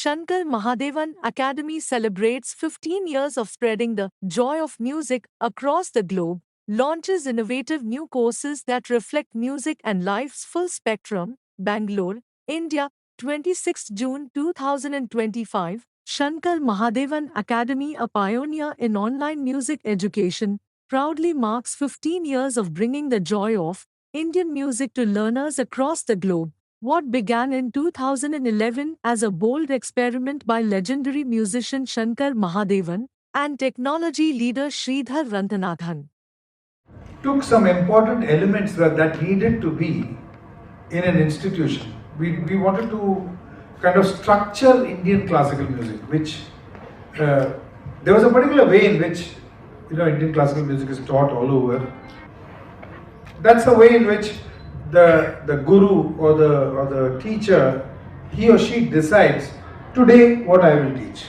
Shankar Mahadevan Academy celebrates 15 years of spreading the joy of music across the globe, launches innovative new courses that reflect music and life's full spectrum. Bangalore, India, 26 June 2025. Shankar Mahadevan Academy, a pioneer in online music education, proudly marks 15 years of bringing the joy of Indian music to learners across the globe. What began in 2011 as a bold experiment by legendary musician Shankar Mahadevan and technology leader Sridhar Ranganathan took some important elements that needed to be in an institution. We wanted to kind of structure Indian classical music, which there was a particular way in which Indian classical music is taught all over. That's the way in which the guru or the teacher, he or she decides today what I will teach.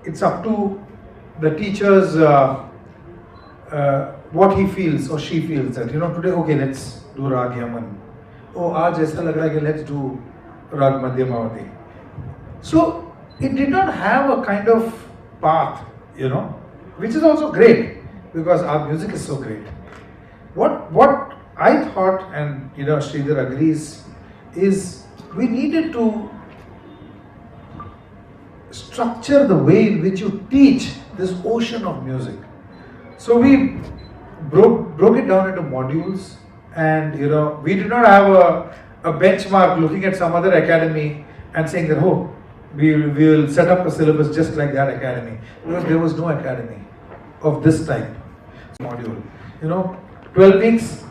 It's up to the teacher's what he feels or she feels that today okay, let's do Rag Yaman. Oh, aaj aisa lag raha hai, let's do Rag Madhyamavati. So it did not have a kind of path, which is also great because our music is so great. What I thought, and Sridhar agrees, is we needed to structure the way in which you teach this ocean of music. So we broke it down into modules, and we did not have a benchmark looking at some other academy and saying that we will set up a syllabus just like that academy, because there was no academy of this type module. 12 weeks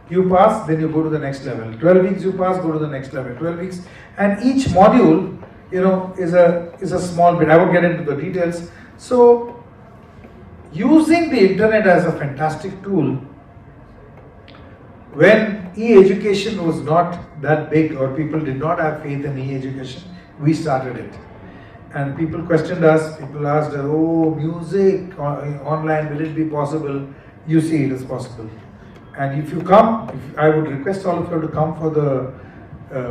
you pass, then you go to the next level. 12 weeks you pass, go to the next level. 12 weeks, and each module is a small bit. I won't get into the details. So using the internet as a fantastic tool, when e-education was not that big or people did not have faith in e-education, we started it. And people questioned us, people asked, oh, music online, will it be possible? You see, it is possible. And if you come, I would request all of you to come for the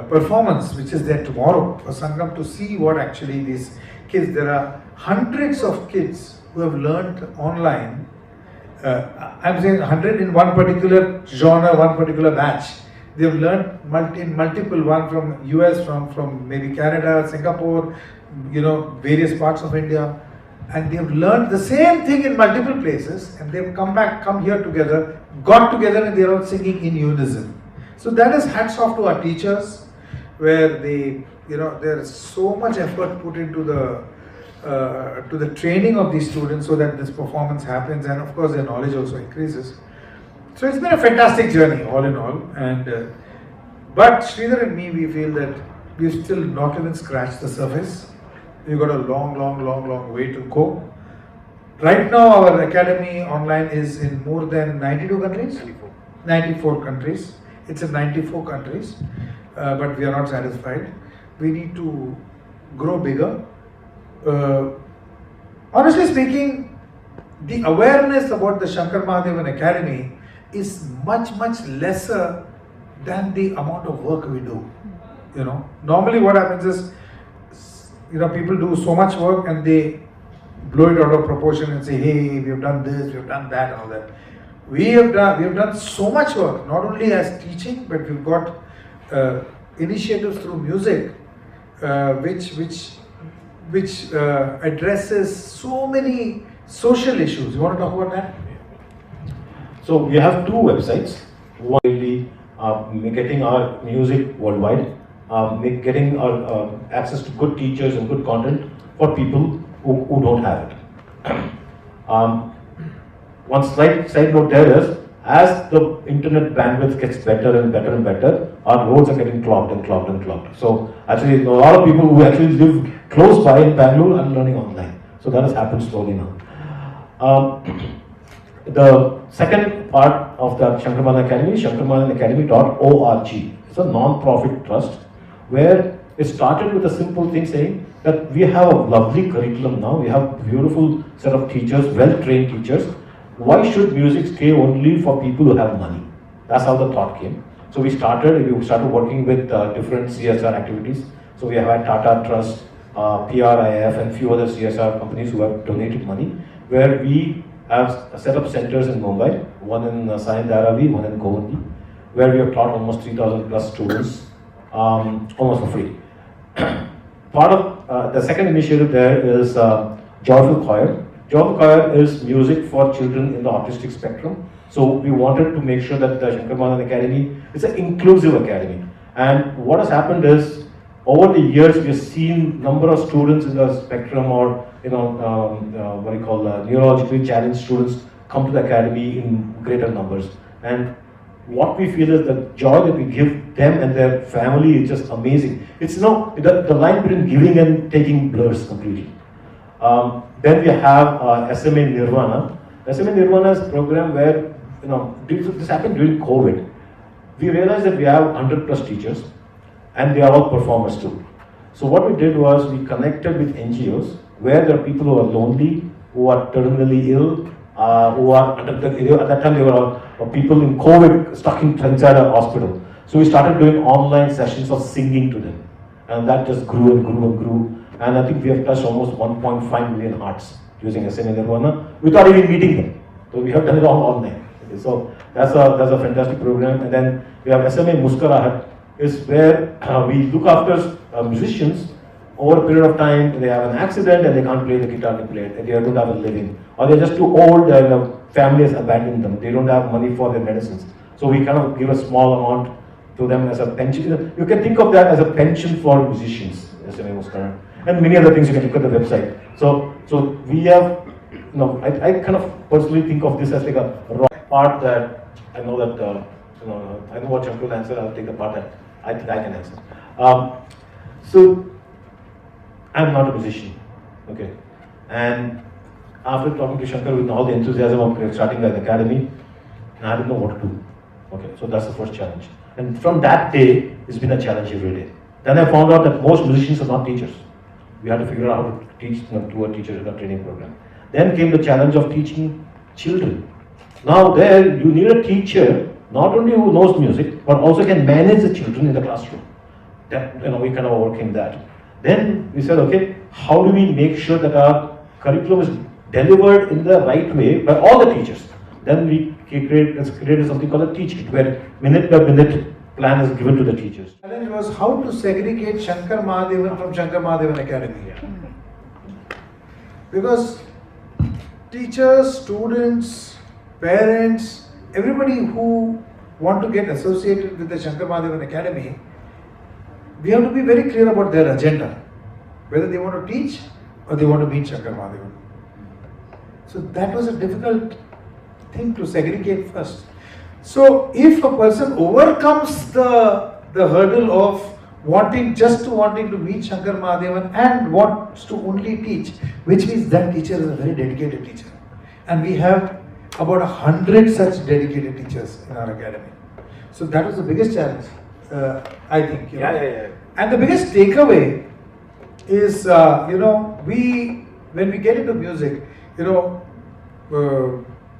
performance which is there tomorrow for Sangam, to see what actually these kids, there are hundreds of kids who have learned online. I'm saying 100 in one particular genre, one particular batch. They have learned in multiple, one from US, from maybe Canada, Singapore, various parts of India. And they have learned the same thing in multiple places, and they've come here together, got together, and they're all singing in unison. So that is hats off to our teachers, where they, there is so much effort put into to the training of these students so that this performance happens, and of course their knowledge also increases. So it's been a fantastic journey all in all, and but Sridhar and me, we feel that we've still not even scratched the surface. We've got a long way to go. Right now our academy online is in more than 92 countries? 94 countries. It's in 94 countries, but we are not satisfied. We need to grow bigger. Honestly speaking, the awareness about the Shankar Mahadevan Academy is much lesser than the amount of work we do. Normally what happens is, people do so much work and they blow it out of proportion and say, hey, we have done this, we have done that, and all that. We have done so much work, not only as teaching, but we've got initiatives through music, which addresses so many social issues. You want to talk about that? So we have two websites. One really getting our music worldwide, getting our access to good teachers and good content for people who don't have it. One side note there is, as the internet bandwidth gets better and better, our roads are getting clogged. So actually a lot of people who actually live close by in Bangalore are learning online. So that has happened slowly now. The second part of the Shankar Mahadevan Academy, shankarmahadevanacademy.org. It's a non-profit trust where it started with a simple thing saying that we have a lovely curriculum now, we have a beautiful set of teachers, well-trained teachers. Why should music stay only for people who have money? That's how the thought came. So we started working with different CSR activities. So we have had Tata Trust, PRIF and few other CSR companies who have donated money, where we have set up centers in Mumbai, one in Sain Dharavi, one in Govandi, where we have taught almost 3,000 plus students, almost for free. Part of the second initiative there is Joyful Choir. Joyful Choir is music for children in the autistic spectrum. So we wanted to make sure that the Shankar Mahadevan Academy is an inclusive academy. And what has happened is, over the years, we've seen number of students in the spectrum, or what you call neurologically challenged students come to the academy in greater numbers. And what we feel is the joy that we give them and their family is just amazing. It's the line between giving and taking blurs completely. Then we have SMA Nirvana. SMA Nirvana is a program where, this happened during COVID. We realized that we have 100 plus teachers and they are all performers too. So what we did was we connected with NGOs where there are people who are lonely, who are terminally ill, who are at that time they were all people in COVID stuck inside a hospital. So we started doing online sessions of singing to them, and that just grew and grew and grew. And I think we have touched almost 1.5 million hearts using SMA Nirvana without even meeting them. So we have done it all online. Okay, so that's a fantastic program. And then we have SMA Muskarahat, is where we look after musicians over a period of time. They have an accident and they can't play the guitar they play, and they don't have a living, or they're just too old and the family has abandoned them. They don't have money for their medicines. So we kind of give a small amount to them as a pension. You can think of that as a pension for musicians, SMA Muskarahat. And many other things. You can look at the website. So we have, I kind of personally think of this as like a raw part that I know that, I know what Shankar will answer. I'll take the part that I think I can answer. So I'm not a musician, okay. And after talking to Shankar with all the enthusiasm of starting an academy, I didn't know what to do. Okay, so that's the first challenge. And from that day, it's been a challenge every day. Then I found out that most musicians are not teachers. We had to figure out how to teach to a teacher in a training program. Then came the challenge of teaching children. Now there, you need a teacher, not only who knows music, but also can manage the children in the classroom. That, we kind of working that. Then we said, okay, how do we make sure that our curriculum is delivered in the right way by all the teachers? Then we created something called a teach it, where minute by minute plan is given to the teachers. The challenge was how to segregate Shankar Mahadevan from Shankar Mahadevan Academy. Yeah. Because teachers, students, parents, everybody who want to get associated with the Shankar Mahadevan Academy, we have to be very clear about their agenda, whether they want to teach or they want to meet Shankar Mahadevan. So that was a difficult thing to segregate first. So if a person overcomes the hurdle of wanting to meet Shankar Mahadevan and wants to only teach, which means that teacher is a very dedicated teacher. And we have about 100 such dedicated teachers in our academy. So that was the biggest challenge, I think. And the biggest takeaway is, when we get into music,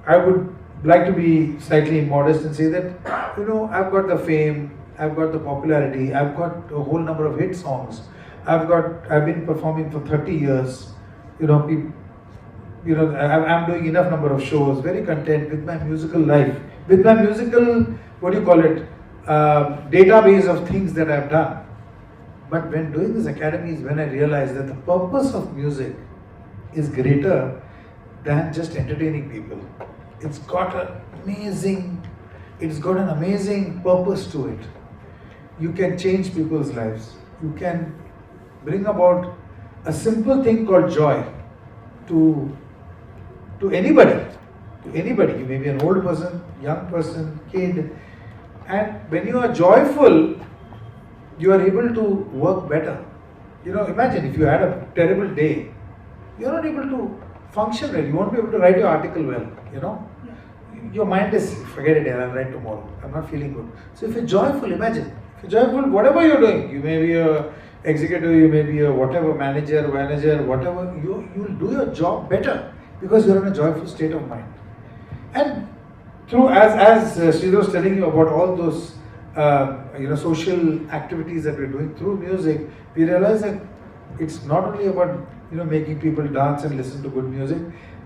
I would like to be slightly modest and say that, I've got the fame, I've got the popularity, I've got a whole number of hit songs, I've been performing for 30 years, I'm doing enough number of shows, very content with my musical life, with my musical, database of things that I've done. But when doing this academy is when I realized that the purpose of music is greater than just entertaining people. It's got an amazing purpose to it. You can change people's lives. You can bring about a simple thing called joy to anybody. To anybody. You may be an old person, young person, kid. And when you are joyful, you are able to work better. Imagine if you had a terrible day, you're not able to function well. You won't be able to write your article well, Your mind is, forget it, I'll write tomorrow. I'm not feeling good. So if you're joyful, imagine. If you're joyful, whatever you're doing, you may be a executive, you may be a whatever manager, whatever, you'll do your job better because you're in a joyful state of mind. And through, as Sridhar was telling you about all those social activities that we're doing through music, we realize that it's not only about making people dance and listen to good music.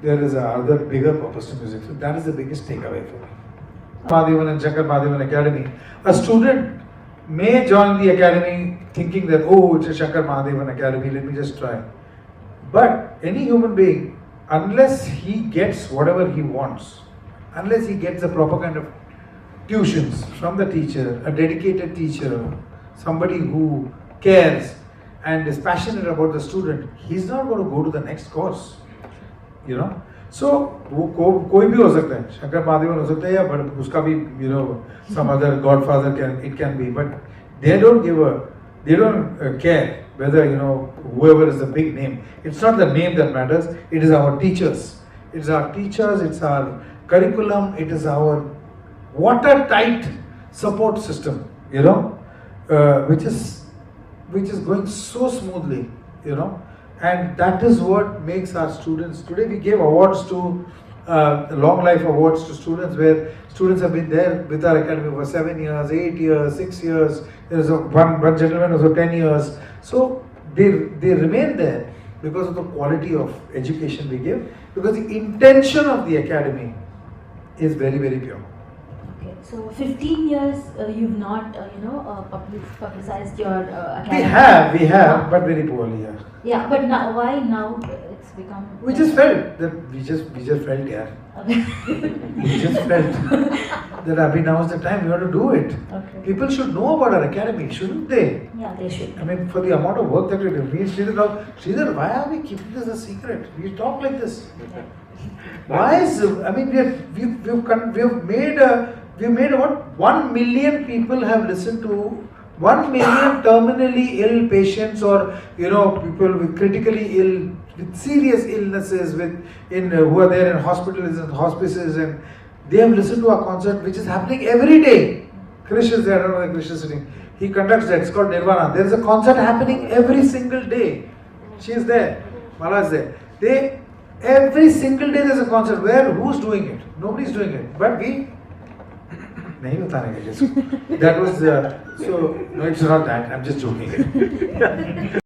There is a other bigger purpose to music. So that is the biggest takeaway for me. Mahadevan and Shankar Mahadevan Academy. A student may join the academy thinking that, oh, it's a Shankar Mahadevan Academy, let me just try. But any human being, unless he gets whatever he wants, unless he gets the proper kind of tuitions from the teacher, a dedicated teacher, somebody who cares and is passionate about the student, he's not going to go to the next course. So वो कोई भी हो सकता है, शंकर महादेवन हो सकता है, या but उसका भी some other godfather can be, but they don't care whether whoever is the big name. It's not the name that matters. It is our teachers. It's our teachers. It's our curriculum. It is our watertight support system. Which is going so smoothly. And that is what makes our students. Today we gave awards to long life awards to students, where students have been there with our academy for 7 years, 8 years, 6 years. There is one gentleman who was 10 years. So they remain there because of the quality of education we give, because the intention of the academy is very, very pure. Okay, so 15 years you've not publicized your academy. We have, but very poorly. Yeah, but now why now it's become? We just felt that we just felt, yeah. Okay. We just felt that Abhi, now is the time we have to do it. Okay. People should know about our academy, shouldn't they? Yeah, they should. I mean, for the amount of work that we do. Me and Sridhar, why are we keeping this a secret? We talk like this. Why is, I mean, we've made about 1 million people have listened to 1 million terminally ill patients, or people with critically ill, with serious illnesses, who are there in hospitals and hospices, and they have listened to our concert, which is happening every day. Krish is there, I don't know where Krish is sitting. He conducts that. It's called Nirvana. There is a concert happening every single day. She is there. Mala is there. Every single day there is a concert. Who's doing it? Nobody's doing it. But we. That was so. No, it's not that. I'm just joking.